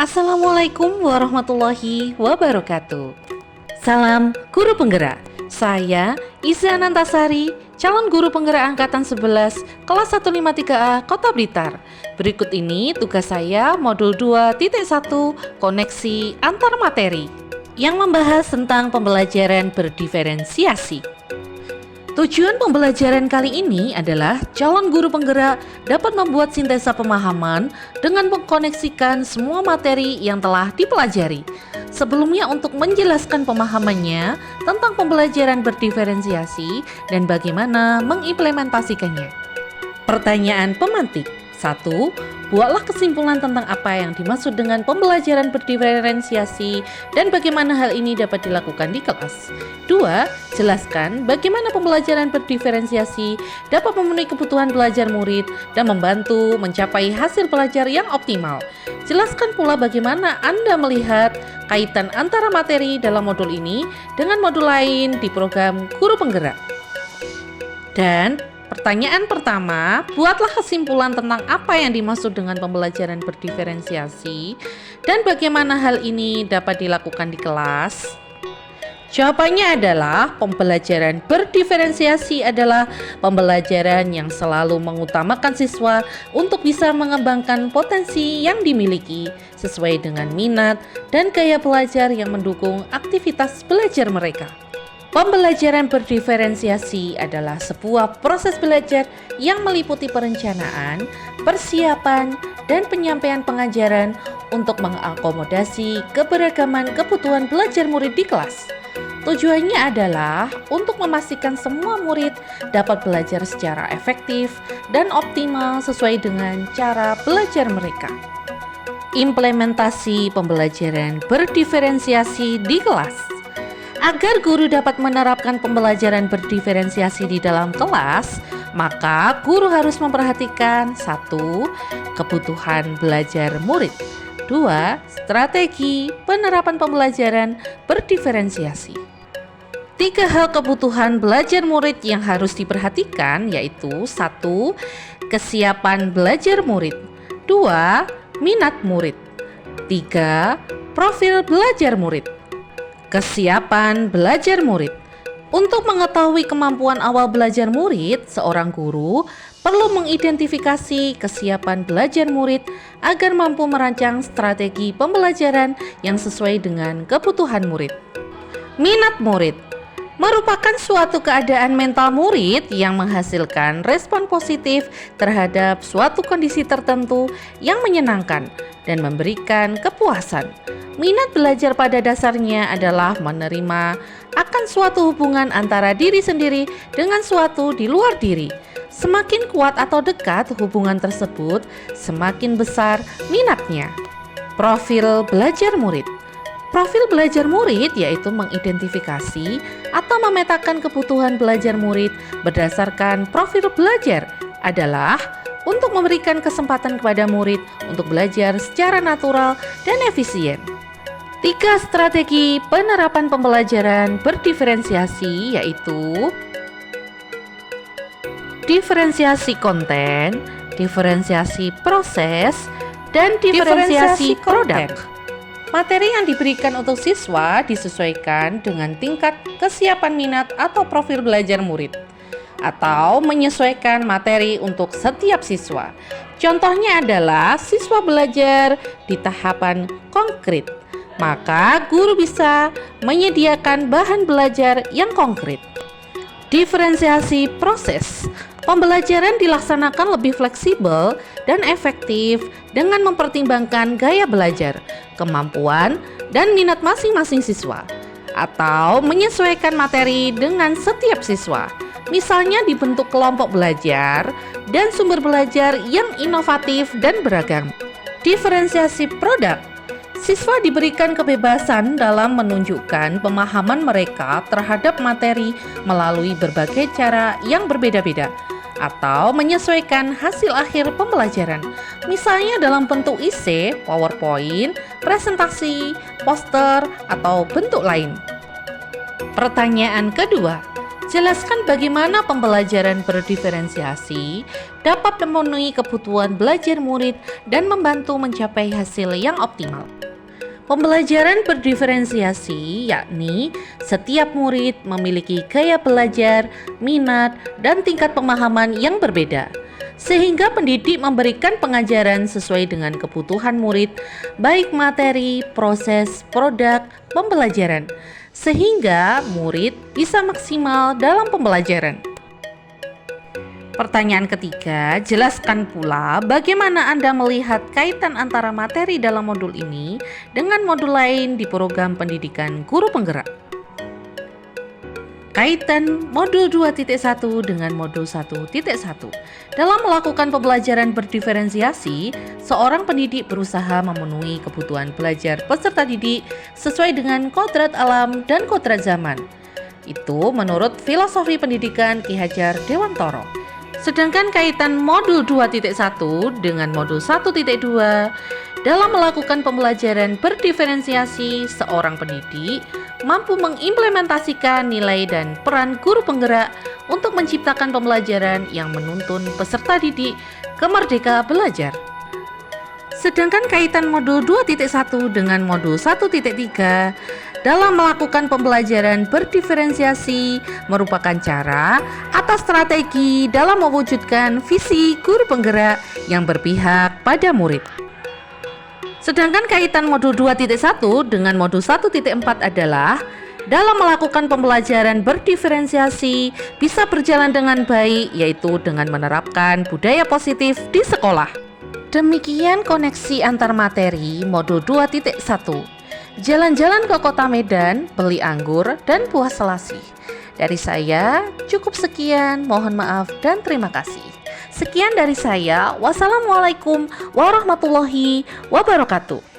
Assalamualaikum warahmatullahi wabarakatuh. Salam guru penggerak. Saya Iza Nantasari, calon guru penggerak angkatan 11 kelas 153A Kota Blitar. Berikut ini tugas saya modul 2.1 koneksi antar materi yang membahas tentang pembelajaran berdiferensiasi. Tujuan pembelajaran kali ini adalah calon guru penggerak dapat membuat sintesa pemahaman dengan mengkoneksikan semua materi yang telah dipelajari. Sebelumnya untuk menjelaskan pemahamannya tentang pembelajaran berdiferensiasi dan bagaimana mengimplementasikannya. Pertanyaan pemantik. 1. Buatlah kesimpulan tentang apa yang dimaksud dengan pembelajaran berdiferensiasi dan bagaimana hal ini dapat dilakukan di kelas. 2. Jelaskan bagaimana pembelajaran berdiferensiasi dapat memenuhi kebutuhan belajar murid dan membantu mencapai hasil belajar yang optimal. Jelaskan pula bagaimana Anda melihat kaitan antara materi dalam modul ini dengan modul lain di program Guru Penggerak. Dan pertanyaan pertama, buatlah kesimpulan tentang apa yang dimaksud dengan pembelajaran berdiferensiasi dan bagaimana hal ini dapat dilakukan di kelas. Jawabannya adalah pembelajaran berdiferensiasi adalah pembelajaran yang selalu mengutamakan siswa untuk bisa mengembangkan potensi yang dimiliki sesuai dengan minat dan gaya belajar yang mendukung aktivitas belajar mereka. Pembelajaran berdiferensiasi adalah sebuah proses belajar yang meliputi perencanaan, persiapan, dan penyampaian pengajaran untuk mengakomodasi keberagaman kebutuhan belajar murid di kelas. Tujuannya adalah untuk memastikan semua murid dapat belajar secara efektif dan optimal sesuai dengan cara belajar mereka. Implementasi pembelajaran berdiferensiasi di kelas. Agar guru dapat menerapkan pembelajaran berdiferensiasi di dalam kelas, maka guru harus memperhatikan 1. Kebutuhan belajar murid. 2. Strategi penerapan pembelajaran berdiferensiasi. 3 hal kebutuhan belajar murid yang harus diperhatikan yaitu 1. Kesiapan belajar murid. 2. Minat murid. 3. Profil belajar murid. Kesiapan belajar murid. Untuk mengetahui kemampuan awal belajar murid, seorang guru perlu mengidentifikasi kesiapan belajar murid agar mampu merancang strategi pembelajaran yang sesuai dengan kebutuhan murid. Minat murid merupakan suatu keadaan mental murid yang menghasilkan respon positif terhadap suatu kondisi tertentu yang menyenangkan dan memberikan kepuasan. Minat belajar pada dasarnya adalah menerima akan suatu hubungan antara diri sendiri dengan suatu di luar diri. Semakin kuat atau dekat hubungan tersebut, semakin besar minatnya. Profil belajar murid. Profil belajar murid yaitu mengidentifikasi atau memetakan kebutuhan belajar murid berdasarkan profil belajar adalah untuk memberikan kesempatan kepada murid untuk belajar secara natural dan efisien. 3 strategi penerapan pembelajaran berdiferensiasi yaitu diferensiasi konten, diferensiasi proses, dan diferensiasi produk. Materi yang diberikan untuk siswa disesuaikan dengan tingkat kesiapan minat atau profil belajar murid, atau menyesuaikan materi untuk setiap siswa. Contohnya adalah siswa belajar di tahapan konkret, maka guru bisa menyediakan bahan belajar yang konkret. Diferensiasi proses. Pembelajaran dilaksanakan lebih fleksibel dan efektif dengan mempertimbangkan gaya belajar, kemampuan, dan minat masing-masing siswa, atau menyesuaikan materi dengan setiap siswa. Misalnya dibentuk kelompok belajar dan sumber belajar yang inovatif dan beragam. Diferensiasi produk. Siswa diberikan kebebasan dalam menunjukkan pemahaman mereka terhadap materi melalui berbagai cara yang berbeda-beda atau menyesuaikan hasil akhir pembelajaran, misalnya dalam bentuk IC, PowerPoint, presentasi, poster, atau bentuk lain. Pertanyaan kedua, Jelaskan bagaimana pembelajaran berdiferensiasi dapat memenuhi kebutuhan belajar murid dan membantu mencapai hasil yang optimal. Pembelajaran berdiferensiasi yakni setiap murid memiliki gaya belajar, minat, dan tingkat pemahaman yang berbeda, sehingga pendidik memberikan pengajaran sesuai dengan kebutuhan murid, baik materi, proses, produk, pembelajaran, sehingga murid bisa maksimal dalam pembelajaran. Pertanyaan ketiga, jelaskan pula bagaimana Anda melihat kaitan antara materi dalam modul ini dengan modul lain di program pendidikan guru penggerak. Kaitan modul 2.1 dengan modul 1.1. Dalam melakukan pembelajaran berdiferensiasi, seorang pendidik berusaha memenuhi kebutuhan belajar peserta didik sesuai dengan kodrat alam dan kodrat zaman. Itu menurut filosofi pendidikan Ki Hajar Dewantoro. Sedangkan kaitan modul 2.1 dengan modul 1.2, dalam melakukan pembelajaran berdiferensiasi, seorang pendidik mampu mengimplementasikan nilai dan peran guru penggerak untuk menciptakan pembelajaran yang menuntun peserta didik ke merdeka belajar. Sedangkan kaitan modul 2.1 dengan modul 1.3, dalam melakukan pembelajaran berdiferensiasi merupakan cara atau strategi dalam mewujudkan visi guru penggerak yang berpihak pada murid. Sedangkan kaitan modul 2.1 dengan modul 1.4 adalah dalam melakukan pembelajaran berdiferensiasi bisa berjalan dengan baik, yaitu dengan menerapkan budaya positif di sekolah. Demikian koneksi antar materi modul 2.1. Jalan-jalan ke kota Medan, beli anggur dan buah selasih. Dari saya cukup sekian, mohon maaf dan terima kasih. Sekian dari saya, wassalamualaikum warahmatullahi wabarakatuh.